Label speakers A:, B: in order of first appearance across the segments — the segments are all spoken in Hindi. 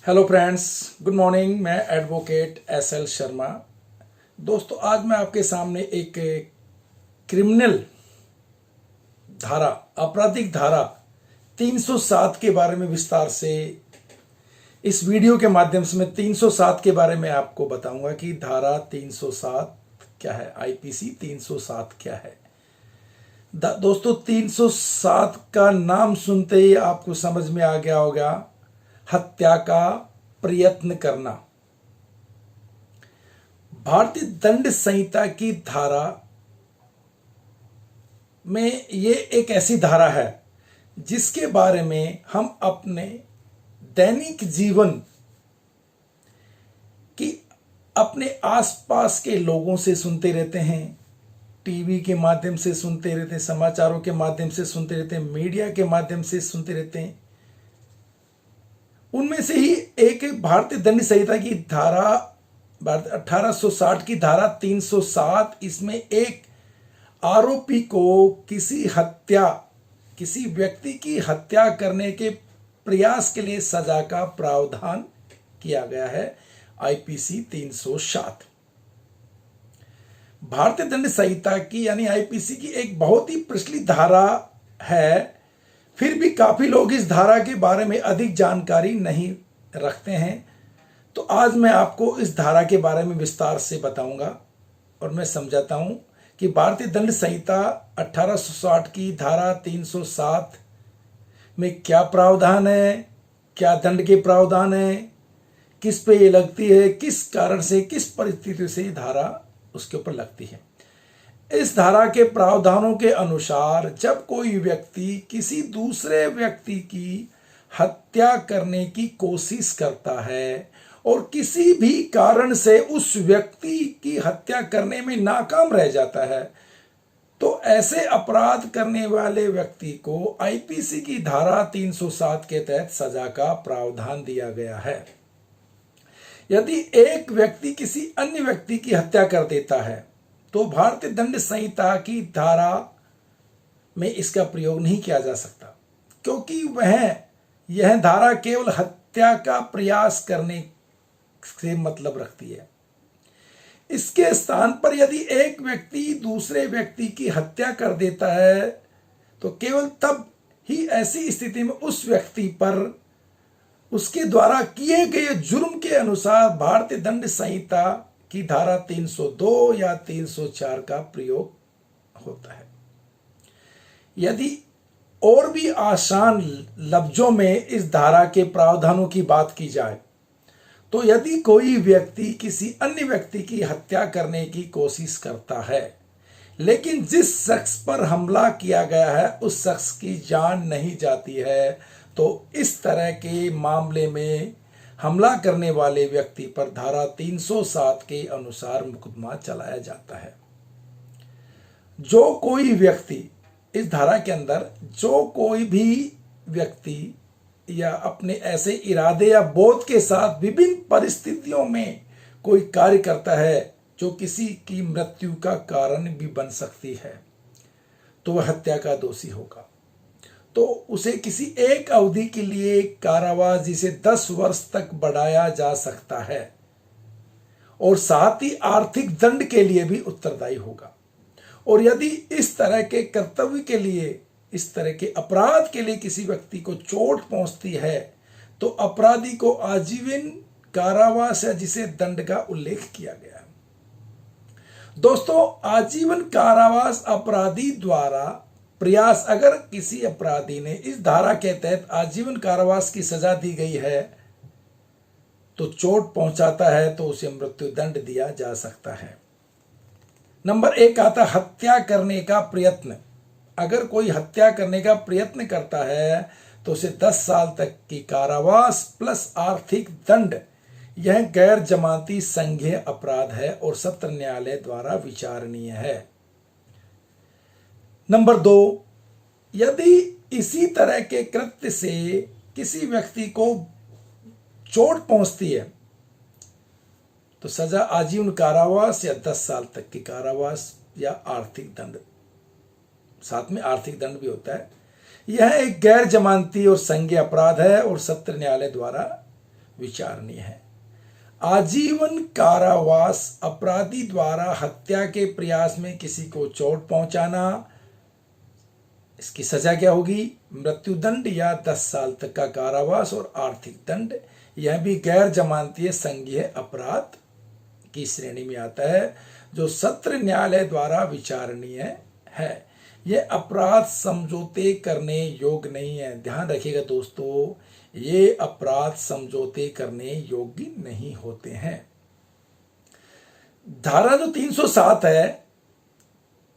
A: Hello friends, good morning. मैं एडवोकेट एस एल शर्मा। दोस्तों, आज मैं आपके सामने एक क्रिमिनल धारा, आपराधिक धारा 307 के बारे में विस्तार से इस वीडियो के माध्यम से मैं 307 के बारे में आपको बताऊंगा कि धारा 307 क्या है, आईपीसी 307 क्या है। दोस्तों, 307 का नाम सुनते ही आपको समझ में आ गया होगा, हत्या का प्रयत्न करना। भारतीय दंड संहिता की धारा में ये एक ऐसी धारा है जिसके बारे में हम अपने दैनिक जीवन की अपने आसपास के लोगों से सुनते रहते हैं, टीवी के माध्यम से सुनते रहते हैं, समाचारों के माध्यम से सुनते रहते हैं, मीडिया के माध्यम से सुनते रहते हैं। उनमें से ही एक भारतीय दंड संहिता की धारा 1860 की धारा 307, इसमें एक आरोपी को किसी व्यक्ति की हत्या करने के प्रयास के लिए सजा का प्रावधान किया गया है, आईपीसी 307। भारतीय दंड संहिता की यानी आईपीसी की एक बहुत ही प्रचलित धारा है। फिर भी काफी लोग इस धारा के बारे में अधिक जानकारी नहीं रखते हैं। तो आज मैं आपको इस धारा के बारे में विस्तार से बताऊंगा और मैं समझाता हूं कि भारतीय दंड संहिता 1860 की धारा 307 में क्या प्रावधान है, क्या दंड के प्रावधान है, किस पे ये लगती है, किस कारण से, किस परिस्थिति से ये धारा उसके ऊपर लगती है। इस धारा के प्रावधानों के अनुसार जब कोई व्यक्ति किसी दूसरे व्यक्ति की हत्या करने की कोशिश करता है और किसी भी कारण से उस व्यक्ति की हत्या करने में नाकाम रह जाता है, तो ऐसे अपराध करने वाले व्यक्ति को आईपीसी की धारा 307 के तहत सजा का प्रावधान दिया गया है। यदि एक व्यक्ति किसी अन्य व्यक्ति की हत्या कर देता है तो भारतीय दंड संहिता की धारा में इसका प्रयोग नहीं किया जा सकता, क्योंकि यह धारा केवल हत्या का प्रयास करने से मतलब रखती है। इसके स्थान पर यदि एक व्यक्ति दूसरे व्यक्ति की हत्या कर देता है तो केवल तब ही ऐसी स्थिति में उस व्यक्ति पर उसके द्वारा किए गए जुर्म के अनुसार भारतीय दंड संहिता की धारा 302 या 304 का प्रयोग होता है। यदि और भी आसान लफ्जों में इस धारा के प्रावधानों की बात की जाए तो यदि कोई व्यक्ति किसी अन्य व्यक्ति की हत्या करने की कोशिश करता है, लेकिन जिस शख्स पर हमला किया गया है उस शख्स की जान नहीं जाती है, तो इस तरह के मामले में हमला करने वाले व्यक्ति पर धारा 307 के अनुसार मुकदमा चलाया जाता है। जो कोई व्यक्ति इस धारा के अंदर जो कोई भी व्यक्ति या अपने ऐसे इरादे या बोध के साथ विभिन्न परिस्थितियों में कोई कार्य करता है जो किसी की मृत्यु का कारण भी बन सकती है, तो वह हत्या का दोषी होगा। तो उसे किसी एक अवधि के लिए कारावास जिसे 10 वर्ष तक बढ़ाया जा सकता है और साथ ही आर्थिक दंड के लिए भी उत्तरदायी होगा। और यदि इस तरह के कर्तव्य के लिए, इस तरह के अपराध के लिए किसी व्यक्ति को चोट पहुंचती है तो अपराधी को आजीवन कारावास है जिसे दंड का उल्लेख किया गया है। दोस्तों, आजीवन कारावास अपराधी द्वारा प्रयास, अगर किसी अपराधी ने इस धारा के तहत आजीवन कारावास की सजा दी गई है तो चोट पहुंचाता है तो उसे मृत्यु दंड दिया जा सकता है। नंबर 1 आता हत्या करने का प्रयत्न। अगर कोई हत्या करने का प्रयत्न करता है तो उसे 10 साल तक की कारावास प्लस आर्थिक दंड, यह गैर जमानती संज्ञेय अपराध है और सत्र न्यायालय द्वारा विचारणीय है। नंबर 2, यदि इसी तरह के कृत्य से किसी व्यक्ति को चोट पहुंचती है तो सजा आजीवन कारावास या 10 साल तक की कारावास या आर्थिक दंड, साथ में आर्थिक दंड भी होता है। यह एक गैर जमानती और संज्ञेय अपराध है और सत्र न्यायालय द्वारा विचारणीय है। आजीवन कारावास, अपराधी द्वारा हत्या के प्रयास में किसी को चोट पहुंचाना, इसकी सजा क्या होगी? मृत्युदंड या 10 साल तक का कारावास और आर्थिक दंड। यह भी गैर जमानतीय संज्ञेय अपराध की श्रेणी में आता है जो सत्र न्यायालय द्वारा विचारणीय है। यह अपराध समझौते करने योग्य नहीं है। ध्यान रखिएगा दोस्तों, ये अपराध समझौते करने योग्य नहीं होते हैं। धारा जो 307 है,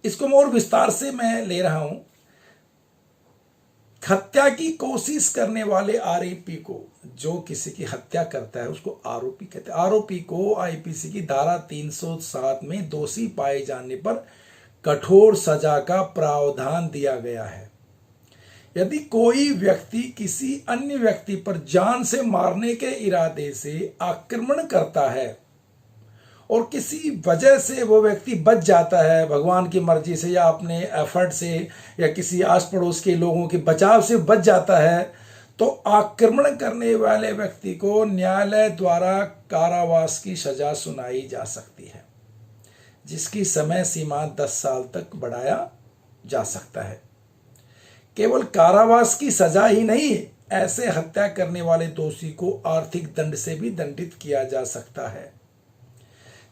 A: इसको मैं और विस्तार से मैं ले रहा हूं। हत्या की कोशिश करने वाले आरोपी को, जो किसी की हत्या करता है उसको आरोपी कहते हैं। आरोपी को आईपीसी की धारा 307 में दोषी पाए जाने पर कठोर सजा का प्रावधान दिया गया है। यदि कोई व्यक्ति किसी अन्य व्यक्ति पर जान से मारने के इरादे से आक्रमण करता है और किसी वजह से वो व्यक्ति बच जाता है, भगवान की मर्जी से या अपने एफर्ट से या किसी आस पड़ोस के लोगों के बचाव से बच जाता है, तो आक्रमण करने वाले व्यक्ति को न्यायालय द्वारा कारावास की सजा सुनाई जा सकती है, जिसकी समय सीमा 10 साल तक बढ़ाया जा सकता है। केवल कारावास की सजा ही नहीं, ऐसे हत्या करने वाले दोषी को आर्थिक दंड से भी दंडित किया जा सकता है,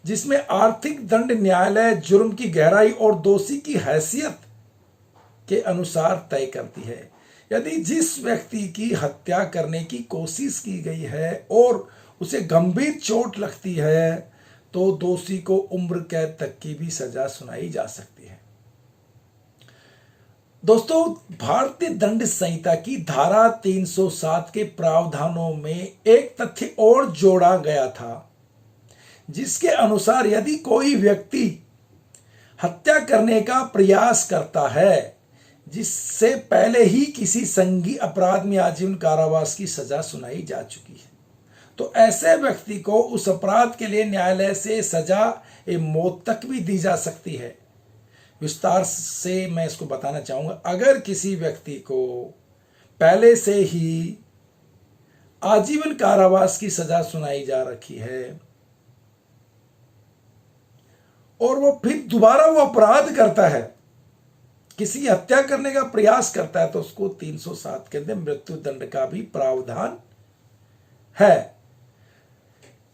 A: जिसमें आर्थिक दंड न्यायालय जुर्म की गहराई और दोषी की हैसियत के अनुसार तय करती है। यदि जिस व्यक्ति की हत्या करने की कोशिश की गई है और उसे गंभीर चोट लगती है, तो दोषी को उम्र कैद तक की भी सजा सुनाई जा सकती है। दोस्तों, भारतीय दंड संहिता की धारा 307 के प्रावधानों में एक तथ्य और जोड़ा गया था, जिसके अनुसार यदि कोई व्यक्ति हत्या करने का प्रयास करता है जिससे पहले ही किसी संघीय अपराध में आजीवन कारावास की सजा सुनाई जा चुकी है, तो ऐसे व्यक्ति को उस अपराध के लिए न्यायालय से सजा मौत तक भी दी जा सकती है। विस्तार से मैं इसको बताना चाहूंगा। अगर किसी व्यक्ति को पहले से ही आजीवन कारावास की सजा सुनाई जा रखी है और वो फिर दोबारा वो अपराध करता है, किसी हत्या करने का प्रयास करता है, तो उसको 307 के अंदर मृत्यु दंड का भी प्रावधान है।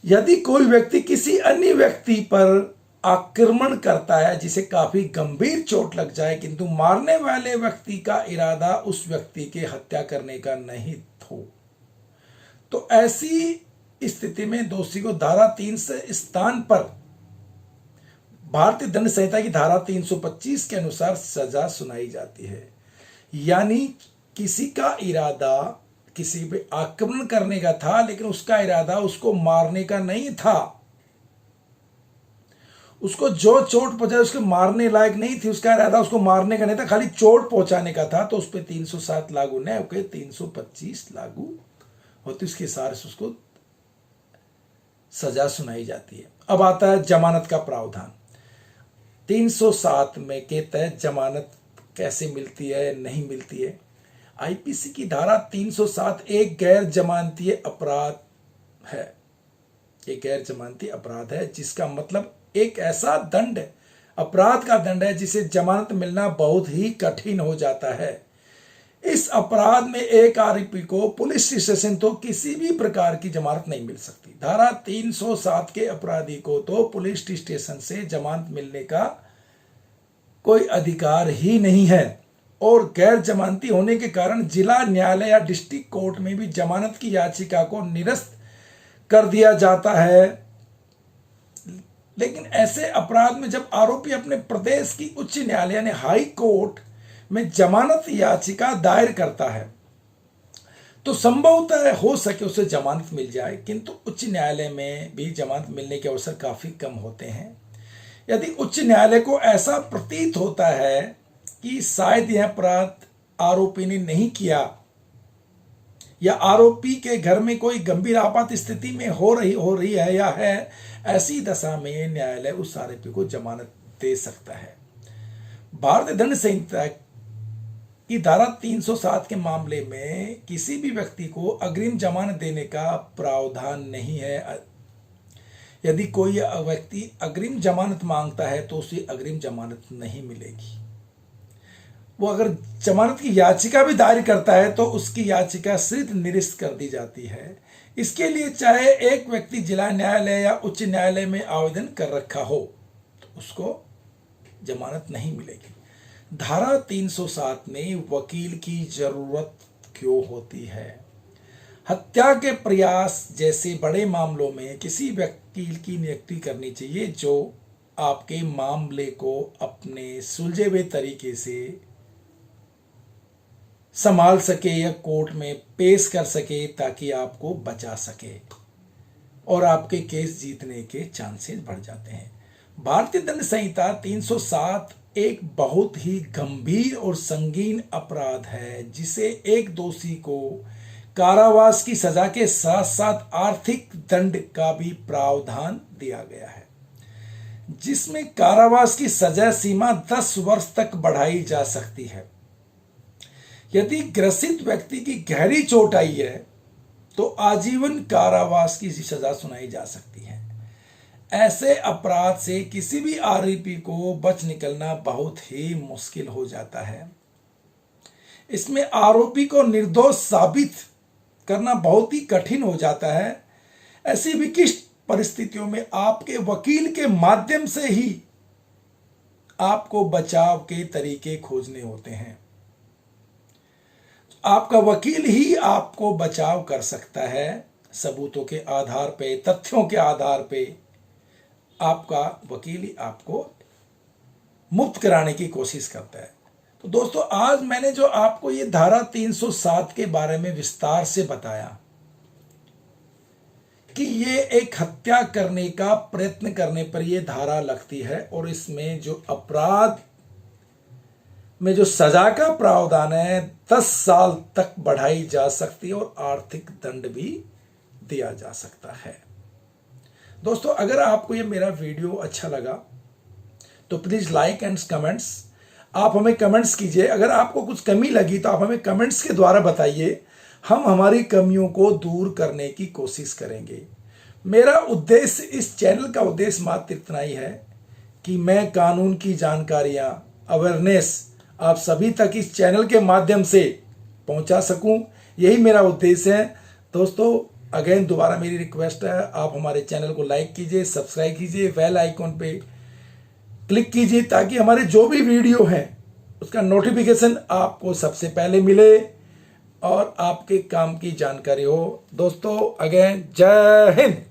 A: यदि कोई व्यक्ति किसी अन्य व्यक्ति पर आक्रमण करता है जिसे काफी गंभीर चोट लग जाए, किंतु मारने वाले व्यक्ति का इरादा उस व्यक्ति के हत्या करने का नहीं हो, तो ऐसी स्थिति में दोषी को धारा 3 से स्थान पर भारतीय दंड संहिता की धारा 325 के अनुसार सजा सुनाई जाती है। यानी किसी का इरादा किसी पे आक्रमण करने का था, लेकिन उसका इरादा उसको मारने का नहीं था, उसको जो चोट पहुंचाई उसके मारने लायक नहीं थी, उसका इरादा उसको मारने का नहीं था, खाली चोट पहुंचाने का था, तो उस पर 307 लागू नहीं होकर 325 लागू होती, उसके सारे से उसको सजा सुनाई जाती है। अब आता है जमानत का प्रावधान। 307 में के तहत जमानत कैसे मिलती है, नहीं मिलती है। आईपीसी की धारा 307 एक गैर जमानतीय अपराध है। एक गैर जमानती अपराध है, जिसका मतलब एक ऐसा दंड, अपराध का दंड है जिसे जमानत मिलना बहुत ही कठिन हो जाता है। इस अपराध में एक आरोपी को पुलिस स्टेशन तो किसी भी प्रकार की जमानत नहीं मिल सकती। धारा 307 के अपराधी को तो पुलिस स्टेशन से जमानत मिलने का कोई अधिकार ही नहीं है, और गैर जमानती होने के कारण जिला न्यायालय या डिस्ट्रिक्ट कोर्ट में भी जमानत की याचिका को निरस्त कर दिया जाता है। लेकिन ऐसे अपराध में जब आरोपी अपने प्रदेश की उच्च न्यायालय यानी हाई कोर्ट में जमानत याचिका दायर करता है, तो संभवतः हो सके उसे जमानत मिल जाए, किंतु उच्च न्यायालय में भी जमानत मिलने के अवसर काफी कम होते हैं। यदि उच्च न्यायालय को ऐसा प्रतीत होता है कि शायद यह अपराध आरोपी ने नहीं किया या आरोपी के घर में कोई गंभीर आपात स्थिति में हो रही है या है, ऐसी दशा में न्यायालय उस आरोपी को जमानत दे सकता है। भारतीय दंड संहिता कि धारा 307 के मामले में किसी भी व्यक्ति को अग्रिम जमानत देने का प्रावधान नहीं है। यदि कोई व्यक्ति अग्रिम जमानत मांगता है तो उसे अग्रिम जमानत नहीं मिलेगी। वो अगर जमानत की याचिका भी दायर करता है तो उसकी याचिका सिर्फ निरस्त कर दी जाती है। इसके लिए चाहे एक व्यक्ति जिला न्यायालय या उच्च न्यायालय में आवेदन कर रखा हो तो उसको जमानत नहीं मिलेगी। धारा 307 में वकील की जरूरत क्यों होती है? हत्या के प्रयास जैसे बड़े मामलों में किसी वकील की नियुक्ति करनी चाहिए जो आपके मामले को अपने सुलझे हुए तरीके से संभाल सके या कोर्ट में पेश कर सके ताकि आपको बचा सके और आपके केस जीतने के चांसेस बढ़ जाते हैं। भारतीय दंड संहिता 307 एक बहुत ही गंभीर और संगीन अपराध है जिसे एक दोषी को कारावास की सजा के साथ साथ आर्थिक दंड का भी प्रावधान दिया गया है, जिसमें कारावास की सजा सीमा 10 वर्ष तक बढ़ाई जा सकती है। यदि ग्रसित व्यक्ति की गहरी चोट आई है तो आजीवन कारावास की सजा सुनाई जा सकती है। ऐसे अपराध से किसी भी आरोपी को बच निकलना बहुत ही मुश्किल हो जाता है। इसमें आरोपी को निर्दोष साबित करना बहुत ही कठिन हो जाता है। ऐसी विशिष्ट परिस्थितियों में आपके वकील के माध्यम से ही आपको बचाव के तरीके खोजने होते हैं। आपका वकील ही आपको बचाव कर सकता है। सबूतों के आधार पे, तथ्यों के आधार पे आपका वकील ही आपको मुक्त कराने की कोशिश करता है। तो दोस्तों, आज मैंने जो आपको ये धारा 307 के बारे में विस्तार से बताया कि ये एक हत्या करने का प्रयत्न करने पर ये धारा लगती है और इसमें जो अपराध में जो सजा का प्रावधान है 10 साल तक बढ़ाई जा सकती है और आर्थिक दंड भी दिया जा सकता है। दोस्तों, अगर आपको ये मेरा वीडियो अच्छा लगा तो प्लीज लाइक एंड कमेंट्स। आप हमें कमेंट्स कीजिए। अगर आपको कुछ कमी लगी तो आप हमें कमेंट्स के द्वारा बताइए। हम हमारी कमियों को दूर करने की कोशिश करेंगे। मेरा उद्देश्य, इस चैनल का उद्देश्य मात्र इतना ही है कि मैं कानून की जानकारियां, अवेयरनेस आप सभी तक इस चैनल के माध्यम से पहुंचा सकूं। यही मेरा उद्देश्य है। दोस्तों, अगेन दोबारा मेरी रिक्वेस्ट है, आप हमारे चैनल को लाइक कीजिए, सब्सक्राइब कीजिए, बेल आइकॉन पे क्लिक कीजिए ताकि हमारे जो भी वीडियो हैं उसका नोटिफिकेशन आपको सबसे पहले मिले और आपके काम की जानकारी हो। दोस्तों, अगेन जय हिंद।